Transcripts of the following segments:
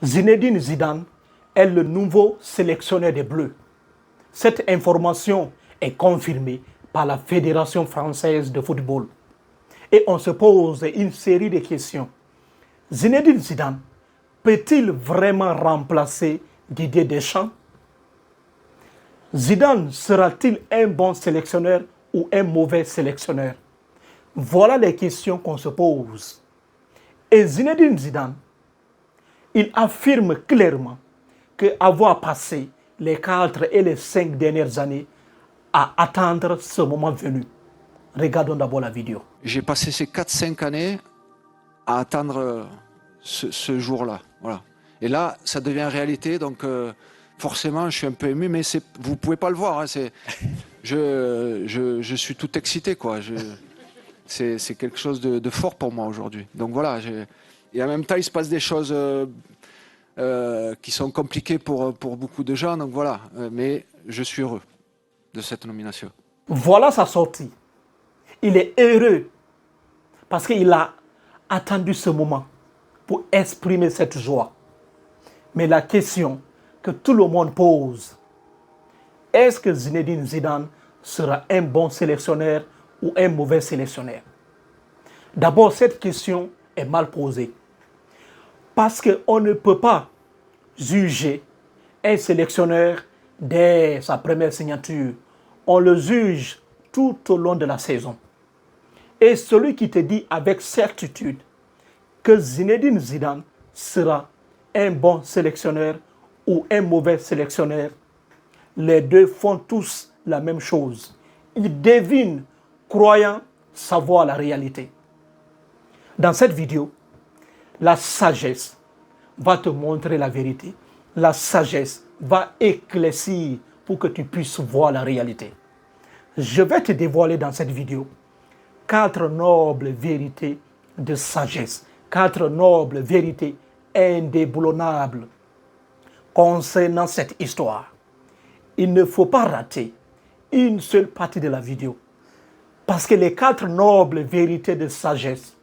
Zinedine Zidane est le nouveau sélectionneur des Bleus. Cette information est confirmée par la Fédération française de football. Et on se pose une série de questions. Zinedine Zidane peut-il vraiment remplacer Didier Deschamps? Zidane sera-t-il un bon sélectionneur ou un mauvais sélectionneur? Voilà les questions qu'on se pose. Et Zinedine Zidane, il affirme clairement qu'avoir passé les 4 et les 5 dernières années à attendre ce moment venu. Regardons d'abord la vidéo. J'ai passé ces 4-5 années à attendre ce jour-là. Voilà. Et là, ça devient réalité, donc forcément, je suis un peu ému, mais vous ne pouvez pas le voir. Hein, je suis tout excité, quoi. C'est quelque chose de fort pour moi aujourd'hui. Donc voilà, et en même temps, il se passe des choses qui sont compliquées pour beaucoup de gens, donc voilà. Mais je suis heureux de cette nomination. Voilà sa sortie. Il est heureux parce qu'il a attendu ce moment pour exprimer cette joie. Mais la question que tout le monde pose, est-ce que Zinedine Zidane sera un bon sélectionneur ou un mauvais sélectionneur? D'abord, cette question est mal posée. Parce qu'on ne peut pas juger un sélectionneur dès sa première signature. On le juge tout au long de la saison. Et celui qui te dit avec certitude que Zinedine Zidane sera un bon sélectionneur ou un mauvais sélectionneur, les deux font tous la même chose. Ils devinent, croyant savoir la réalité. Dans cette vidéo, la sagesse va te montrer la vérité. La sagesse va éclaircir pour que tu puisses voir la réalité. Je vais te dévoiler dans cette vidéo 4 nobles vérités de sagesse, 4 nobles vérités indéboulonnables concernant cette histoire. Il ne faut pas rater une seule partie de la vidéo parce que les 4 nobles vérités de sagesse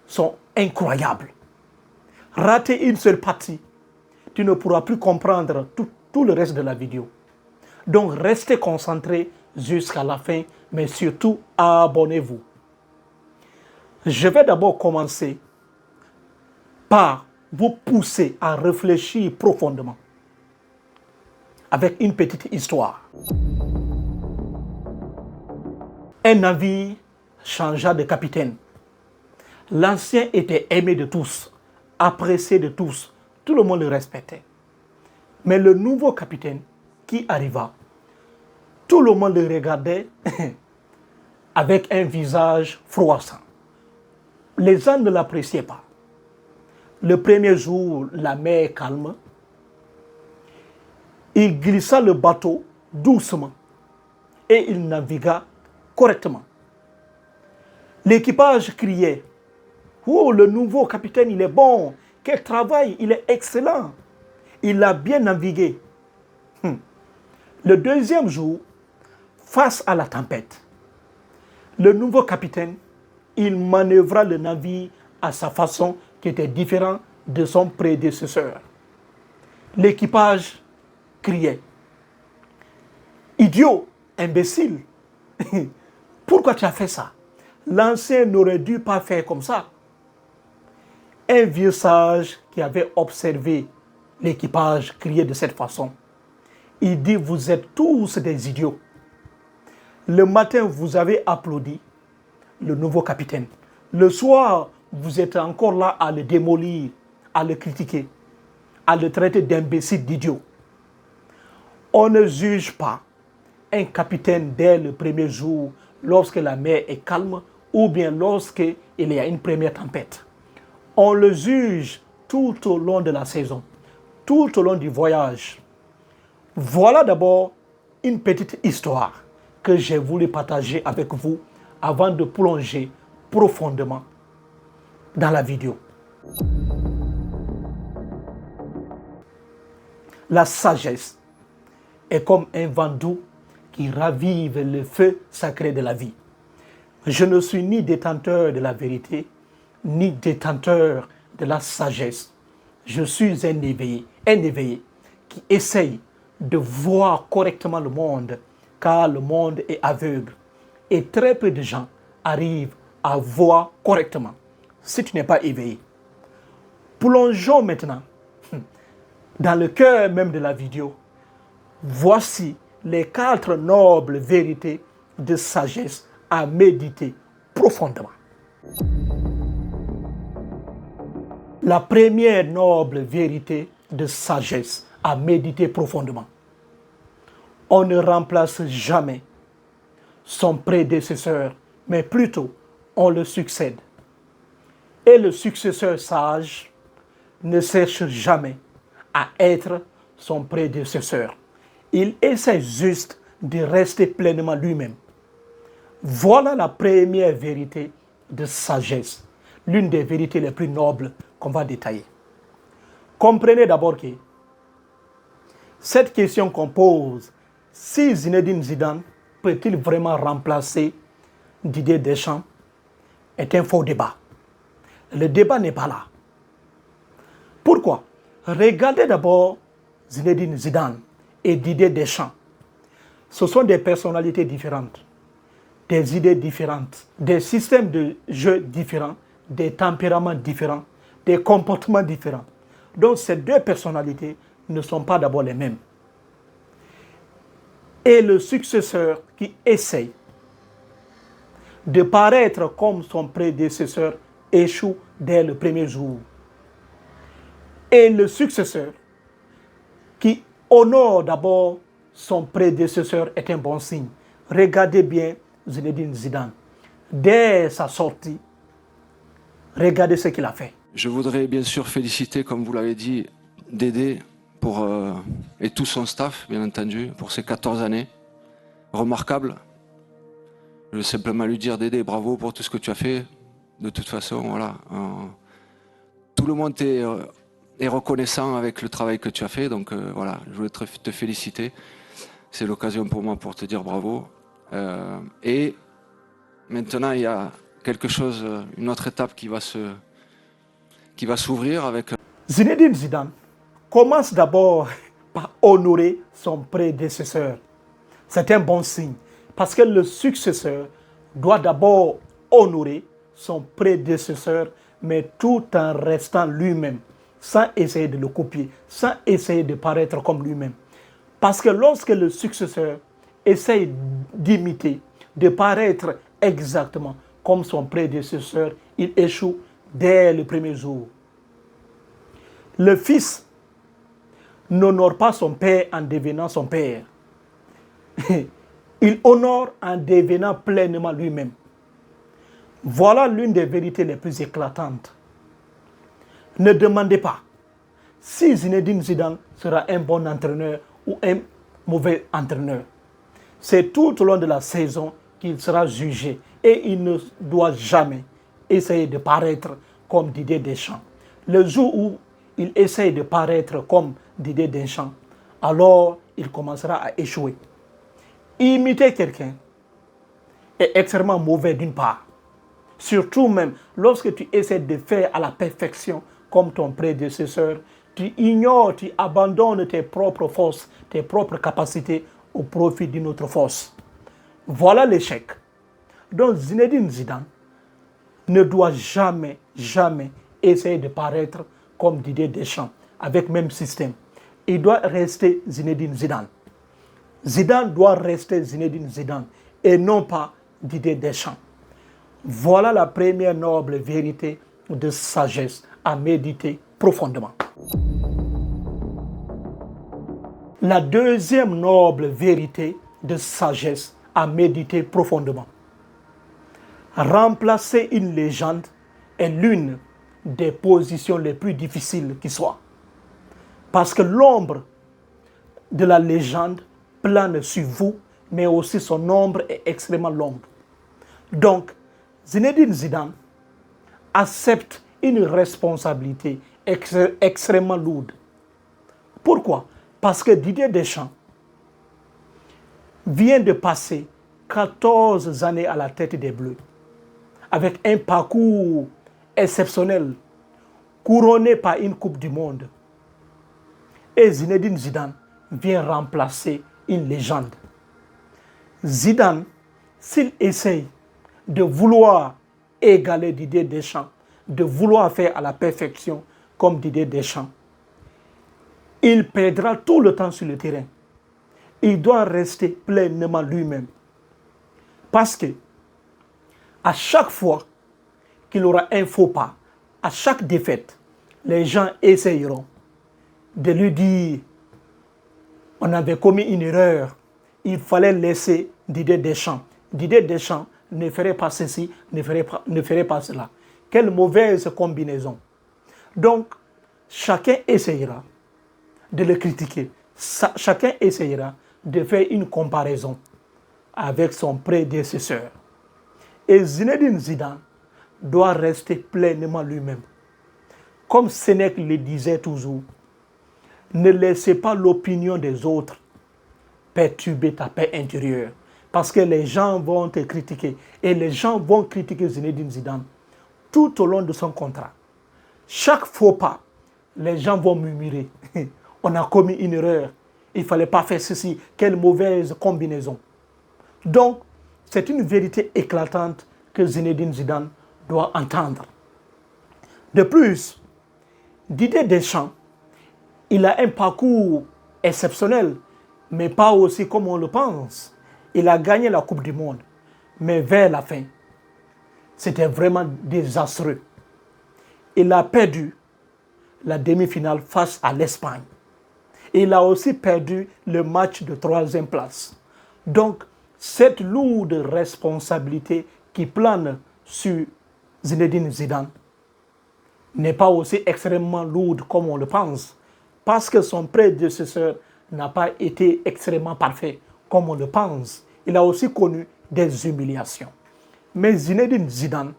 sont incroyables. Rater une seule partie, tu ne pourras plus comprendre tout le reste de la vidéo. Donc restez concentrés jusqu'à la fin, mais surtout abonnez-vous. Je vais d'abord commencer par vous pousser à réfléchir profondément avec une petite histoire. Un navire changea de capitaine. L'ancien était aimé de tous, apprécié de tous, tout le monde le respectait. Mais le nouveau capitaine qui arriva, tout le monde le regardait avec un visage froissant. Les gens ne l'appréciaient pas. Le premier jour, la mer calme. Il glissa le bateau doucement et il navigua correctement. L'équipage criait: oh, le nouveau capitaine, il est bon. Quel travail, il est excellent. Il a bien navigué. Le deuxième jour, face à la tempête, le nouveau capitaine, il manœuvra le navire à sa façon qui était différente de son prédécesseur. L'équipage criait: idiot, imbécile, pourquoi tu as fait ça? L'ancien n'aurait dû pas faire comme ça. Un vieux sage qui avait observé l'équipage crier de cette façon, il dit: vous êtes tous des idiots. Le matin, vous avez applaudi le nouveau capitaine. Le soir, vous êtes encore là à le démolir, à le critiquer, à le traiter d'imbécile, d'idiot. On ne juge pas un capitaine dès le premier jour lorsque la mer est calme ou bien lorsqu'il y a une première tempête. On le juge tout au long de la saison, tout au long du voyage. Voilà d'abord une petite histoire que j'ai voulu partager avec vous avant de plonger profondément dans la vidéo. La sagesse est comme un vent doux qui ravive le feu sacré de la vie. Je ne suis ni détenteur de la vérité, ni détenteur de la sagesse. Je suis un éveillé qui essaye de voir correctement le monde, car le monde est aveugle. Et très peu de gens arrivent à voir correctement si tu n'es pas éveillé. Plongeons maintenant dans le cœur même de la vidéo. Voici les 4 nobles vérités de sagesse à méditer profondément. La première noble vérité de sagesse à méditer profondément. On ne remplace jamais son prédécesseur, mais plutôt on le succède. Et le successeur sage ne cherche jamais à être son prédécesseur. Il essaie juste de rester pleinement lui-même. Voilà la première vérité de sagesse, l'une des vérités les plus nobles qu'on va détailler. Comprenez d'abord que cette question qu'on pose, si Zinedine Zidane peut-il vraiment remplacer Didier Deschamps, est un faux débat. Le débat n'est pas là. Pourquoi? Regardez d'abord Zinedine Zidane et Didier Deschamps. Ce sont des personnalités différentes, des idées différentes, des systèmes de jeu différents, des tempéraments différents, des comportements différents. Donc ces 2 personnalités ne sont pas d'abord les mêmes. Et le successeur qui essaye de paraître comme son prédécesseur échoue dès le premier jour. Et le successeur qui honore d'abord son prédécesseur est un bon signe. Regardez bien Zinedine Zidane. Dès sa sortie, regardez ce qu'il a fait. Je voudrais bien sûr féliciter, comme vous l'avez dit, Dédé et tout son staff, bien entendu, pour ces 14 années remarquables. Je veux simplement lui dire, Dédé, bravo pour tout ce que tu as fait. De toute façon, voilà, tout le monde est reconnaissant avec le travail que tu as fait. Donc voilà, je voulais te féliciter. C'est l'occasion pour moi pour te dire bravo. Et maintenant, il y a quelque chose, une autre étape qui va s'ouvrir avec... Zinedine Zidane commence d'abord par honorer son prédécesseur. C'est un bon signe parce que le successeur doit d'abord honorer son prédécesseur, mais tout en restant lui-même, sans essayer de le copier, sans essayer de paraître comme lui-même. Parce que lorsque le successeur essaye d'imiter, de paraître exactement comme son prédécesseur, il échoue dès le premier jour. Le fils n'honore pas son père en devenant son père. Il honore en devenant pleinement lui-même. Voilà l'une des vérités les plus éclatantes. Ne demandez pas si Zinedine Zidane sera un bon entraîneur ou un mauvais entraîneur. C'est tout au long de la saison qu'il sera jugé et il ne doit jamais essayer de paraître comme Didier Deschamps. Le jour où il essaye de paraître comme Didier Deschamps, alors il commencera à échouer. Imiter quelqu'un est extrêmement mauvais d'une part. Surtout même lorsque tu essaies de faire à la perfection comme ton prédécesseur, tu ignores, tu abandonnes tes propres forces, tes propres capacités au profit d'une autre force. Voilà l'échec. Donc Zinedine Zidane ne doit jamais essayer de paraître comme Didier Deschamps, avec le même système. Il doit rester Zinedine Zidane. Zidane doit rester Zinedine Zidane et non pas Didier Deschamps. Voilà la première noble vérité de sagesse à méditer profondément. La deuxième noble vérité de sagesse à méditer profondément. Remplacer une légende est l'une des positions les plus difficiles qui soit. Parce que l'ombre de la légende plane sur vous, mais aussi son ombre est extrêmement longue. Donc, Zinedine Zidane accepte une responsabilité extrêmement lourde. Pourquoi? Parce que Didier Deschamps vient de passer 14 années à la tête des Bleus, avec un parcours exceptionnel couronné par une Coupe du Monde. Et Zinedine Zidane vient remplacer une légende. Zidane, s'il essaye de vouloir égaler Didier Deschamps, de vouloir faire à la perfection comme Didier Deschamps, il perdra tout le temps sur le terrain. Il doit rester pleinement lui-même. Parce que à chaque fois qu'il aura un faux pas, à chaque défaite, les gens essayeront de lui dire on avait commis une erreur, il fallait laisser Didier Deschamps. Didier Deschamps ne ferait pas ceci, ne ferait pas cela. Quelle mauvaise combinaison. Donc, chacun essayera de le critiquer. Chacun essayera de faire une comparaison avec son prédécesseur. Et Zinedine Zidane doit rester pleinement lui-même. Comme Sénèque le disait toujours, ne laissez pas l'opinion des autres perturber ta paix intérieure. Parce que les gens vont te critiquer. Et les gens vont critiquer Zinedine Zidane tout au long de son contrat. Chaque faux pas, les gens vont murmurer. On a commis une erreur. Il ne fallait pas faire ceci. Quelle mauvaise combinaison. Donc, c'est une vérité éclatante que Zinedine Zidane doit entendre. De plus, Didier Deschamps, il a un parcours exceptionnel, mais pas aussi comme on le pense. Il a gagné la Coupe du Monde, mais vers la fin, c'était vraiment désastreux. Il a perdu la demi-finale face à l'Espagne. Il a aussi perdu le match de 3e place. Donc, cette lourde responsabilité qui plane sur Zinedine Zidane n'est pas aussi extrêmement lourde comme on le pense, parce que son prédécesseur n'a pas été extrêmement parfait comme on le pense. Il a aussi connu des humiliations. Mais Zinedine Zidane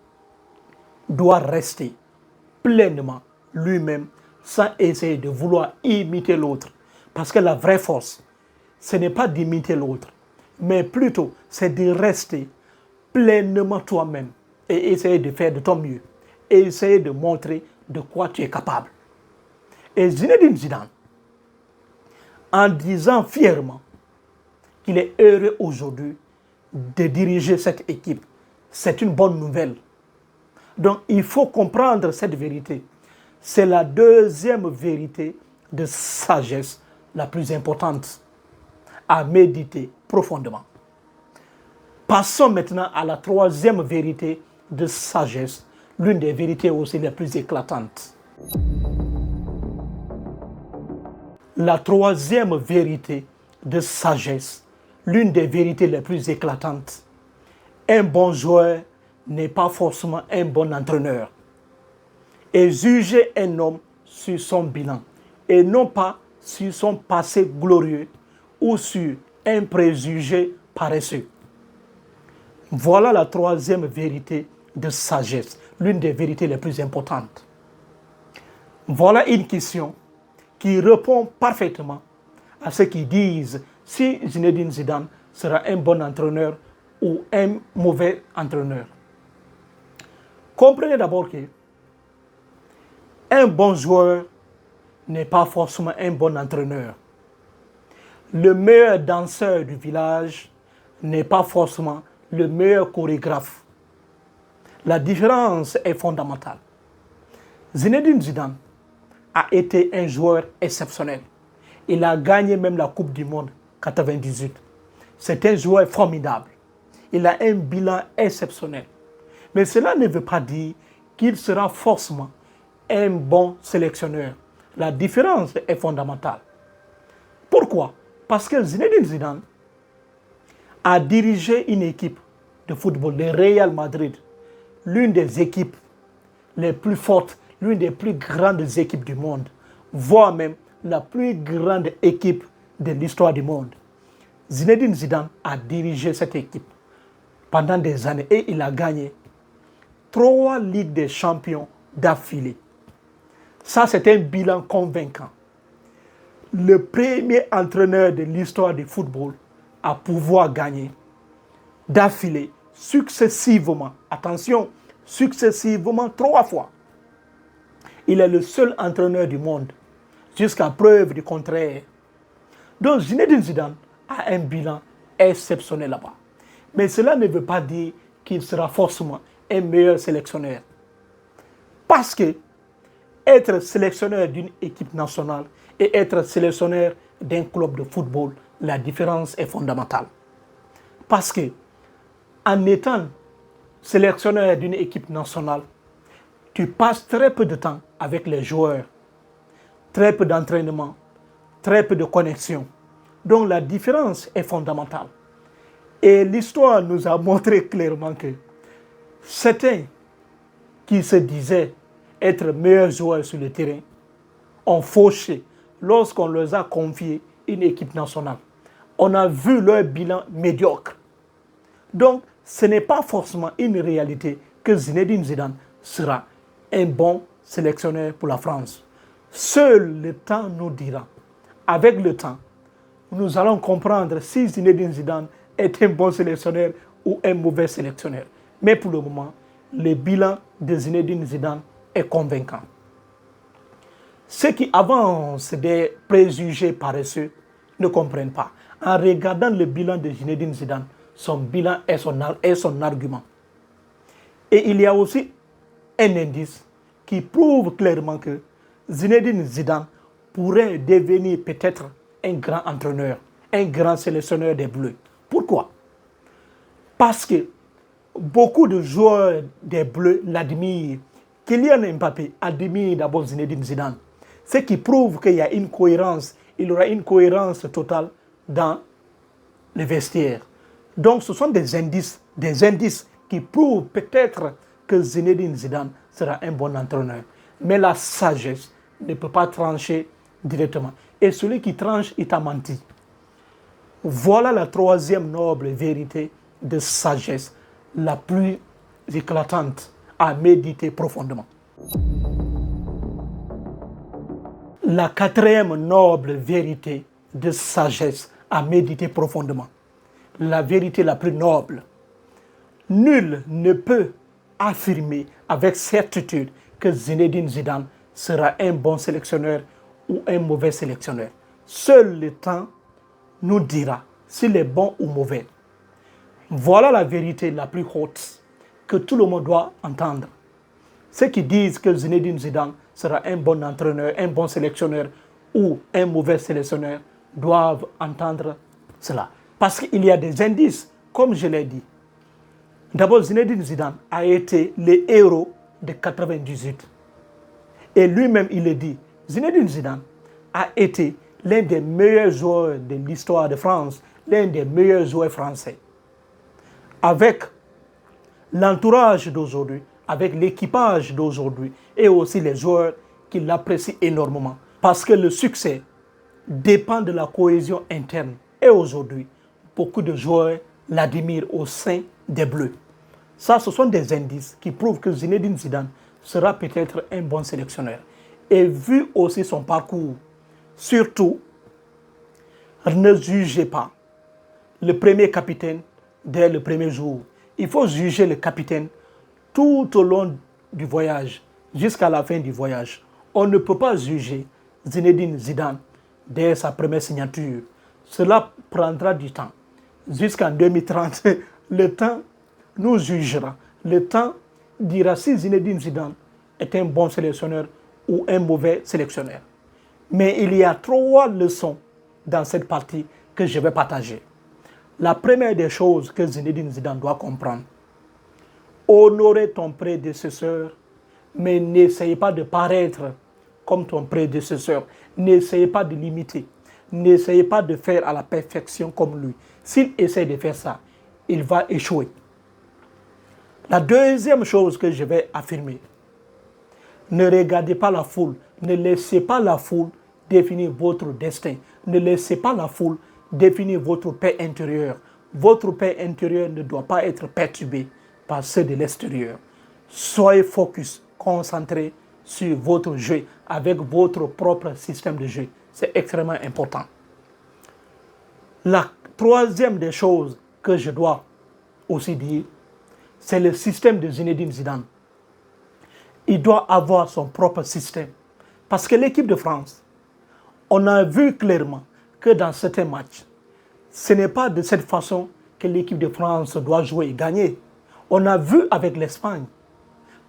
doit rester pleinement lui-même sans essayer de vouloir imiter l'autre. Parce que la vraie force, ce n'est pas d'imiter l'autre, mais plutôt c'est de rester pleinement toi-même et essayer de faire de ton mieux. Et essayer de montrer de quoi tu es capable. Et Zinedine Zidane, en disant fièrement qu'il est heureux aujourd'hui de diriger cette équipe, c'est une bonne nouvelle. Donc il faut comprendre cette vérité. C'est la deuxième vérité de sagesse la plus importante à méditer profondément. Passons maintenant à la troisième vérité de sagesse, l'une des vérités aussi les plus éclatantes. La troisième vérité de sagesse, l'une des vérités les plus éclatantes. Un bon joueur n'est pas forcément un bon entraîneur. Et juger un homme sur son bilan et non pas sur son passé glorieux ou sur un préjugé paresseux. Voilà la troisième vérité de sagesse, l'une des vérités les plus importantes. Voilà une question qui répond parfaitement à ceux qui disent si Zinedine Zidane sera un bon entraîneur ou un mauvais entraîneur. Comprenez d'abord que un bon joueur n'est pas forcément un bon entraîneur. Le meilleur danseur du village n'est pas forcément le meilleur chorégraphe. La différence est fondamentale. Zinedine Zidane a été un joueur exceptionnel. Il a gagné même la Coupe du Monde 98. C'est un joueur formidable. Il a un bilan exceptionnel. Mais cela ne veut pas dire qu'il sera forcément un bon sélectionneur. La différence est fondamentale. Pourquoi? Parce que Zinedine Zidane a dirigé une équipe de football, le Real Madrid, l'une des équipes les plus fortes, l'une des plus grandes équipes du monde, voire même la plus grande équipe de l'histoire du monde. Zinedine Zidane a dirigé cette équipe pendant des années et il a gagné 3 Ligues des Champions d'affilée. Ça, c'est un bilan convaincant. Le premier entraîneur de l'histoire du football à pouvoir gagner d'affilée, successivement, attention, successivement 3 fois. Il est le seul entraîneur du monde, jusqu'à preuve du contraire. Donc Zinedine Zidane a un bilan exceptionnel là-bas. Mais cela ne veut pas dire qu'il sera forcément un meilleur sélectionneur. Parce que être sélectionneur d'une équipe nationale et être sélectionneur d'un club de football, la différence est fondamentale. Parce que en étant sélectionneur d'une équipe nationale, tu passes très peu de temps avec les joueurs, très peu d'entraînement, très peu de connexion. Donc la différence est fondamentale. Et l'histoire nous a montré clairement que certains qui se disaient être meilleurs joueurs sur le terrain ont fauché lorsqu'on leur a confié une équipe nationale. On a vu leur bilan médiocre. Donc, ce n'est pas forcément une réalité que Zinedine Zidane sera un bon sélectionneur pour la France. Seul le temps nous dira. Avec le temps, nous allons comprendre si Zinedine Zidane est un bon sélectionneur ou un mauvais sélectionneur. Mais pour le moment, le bilan de Zinedine Zidane est convaincant. Ceux qui avancent des préjugés paresseux ne comprennent pas. En regardant le bilan de Zinedine Zidane, son bilan est son argument. Et il y a aussi un indice qui prouve clairement que Zinedine Zidane pourrait devenir peut-être un grand entraîneur, un grand sélectionneur des Bleus. Pourquoi? Parce que beaucoup de joueurs des Bleus l'admirent. Kylian Mbappé admire d'abord Zinedine Zidane. Ce qui prouve qu'il y a une cohérence, il y aura une cohérence totale dans le vestiaire. Donc ce sont des indices qui prouvent peut-être que Zinedine Zidane sera un bon entraîneur. Mais la sagesse ne peut pas trancher directement. Et celui qui tranche, il t'a menti. Voilà la troisième noble vérité de sagesse, la plus éclatante à méditer profondément. La quatrième noble vérité de sagesse à méditer profondément, la vérité la plus noble. Nul ne peut affirmer avec certitude que Zinedine Zidane sera un bon sélectionneur ou un mauvais sélectionneur. Seul le temps nous dira s'il est bon ou mauvais. Voilà la vérité la plus haute que tout le monde doit entendre. Ceux qui disent que Zinedine Zidane sera un bon entraîneur, un bon sélectionneur ou un mauvais sélectionneur doivent entendre cela. Parce qu'il y a des indices, comme je l'ai dit. D'abord, Zinedine Zidane a été le héros de 98. Et lui-même, il le dit. Zinedine Zidane a été l'un des meilleurs joueurs de l'histoire de France, l'un des meilleurs joueurs français. Avec l'entourage d'aujourd'hui, avec l'équipage d'aujourd'hui et aussi les joueurs qui l'apprécient énormément. Parce que le succès dépend de la cohésion interne. Et aujourd'hui, beaucoup de joueurs l'admirent au sein des Bleus. Ça, ce sont des indices qui prouvent que Zinedine Zidane sera peut-être un bon sélectionneur. Et vu aussi son parcours, surtout, ne jugez pas le premier capitaine dès le premier jour. Il faut juger le capitaine tout au long du voyage, jusqu'à la fin du voyage. On ne peut pas juger Zinedine Zidane dès sa première signature. Cela prendra du temps. Jusqu'en 2030, le temps nous jugera. Le temps dira si Zinedine Zidane est un bon sélectionneur ou un mauvais sélectionneur. Mais il y a 3 leçons dans cette partie que je vais partager. La première des choses que Zinedine Zidane doit comprendre: honorer ton prédécesseur, mais n'essayez pas de paraître comme ton prédécesseur. N'essayez pas de l'imiter. N'essayez pas de faire à la perfection comme lui. S'il essaie de faire ça, il va échouer. La deuxième chose que je vais affirmer: ne regardez pas la foule. Ne laissez pas la foule définir votre destin. Ne laissez pas la foule définir votre paix intérieure. Votre paix intérieure ne doit pas être perturbée par ceux de l'extérieur. Soyez focus, concentré sur votre jeu avec votre propre système de jeu. C'est extrêmement important. La troisième des choses que je dois aussi dire, c'est le système de Zinedine Zidane. il doit avoir son propre système. Parce que l'équipe de France, on a vu clairement que dans certains matchs, ce n'est pas de cette façon que l'équipe de France doit jouer et gagner. On a vu avec l'Espagne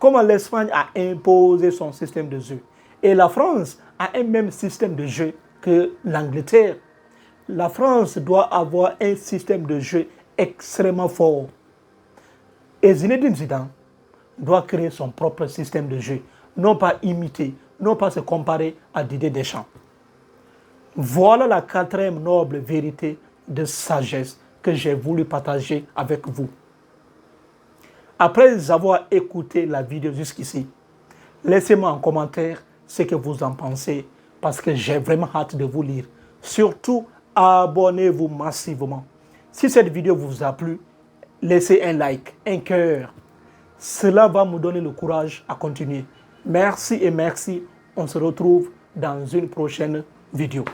comment l'Espagne a imposé son système de jeu. Et la France a un même système de jeu que l'Angleterre. La France doit avoir un système de jeu extrêmement fort. Et Zinedine Zidane doit créer son propre système de jeu, non pas imiter, non pas se comparer à Didier Deschamps. Voilà la quatrième noble vérité de sagesse que j'ai voulu partager avec vous. Après avoir écouté la vidéo jusqu'ici, laissez-moi en commentaire ce que vous en pensez parce que j'ai vraiment hâte de vous lire. Surtout, abonnez-vous massivement. Si cette vidéo vous a plu, laissez un like, un cœur. Cela va me donner le courage à continuer. Merci et merci. On se retrouve dans une prochaine vidéo.